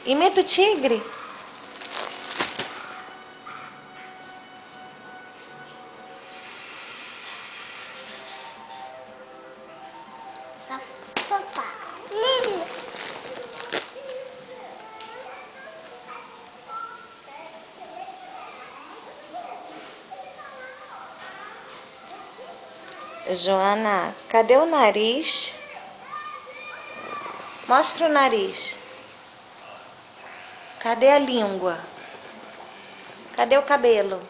Imita o tigre. Joana, cadê o nariz? Mostra o nariz. Cadê a língua? Cadê o cabelo?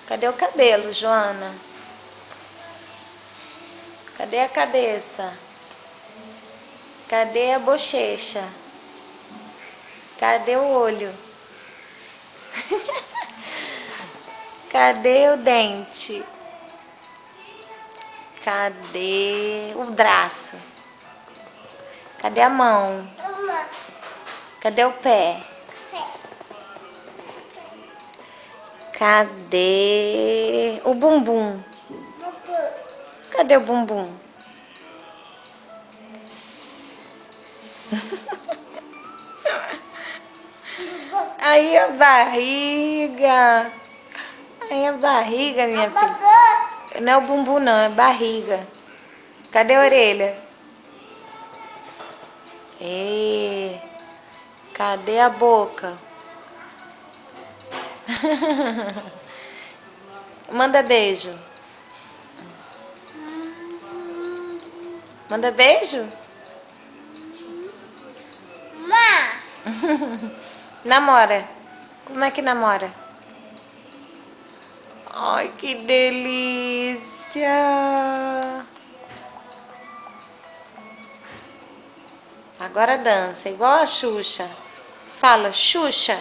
Cadê o cabelo, Joana? Cadê a cabeça? Cadê a bochecha? Cadê o olho? Cadê o dente? Cadê o braço? Cadê a mão? Cadê o pé? Cadê o bumbum? Cadê o bumbum? Aí a barriga. Aí a barriga, minha filha. Não é o bumbum não, é barriga. Cadê a orelha? Cadê a boca? Manda beijo. Manda beijo? Namora. Como é que namora? Ai, que delícia! Agora dança, igual a Xuxa. Fala, Xuxa.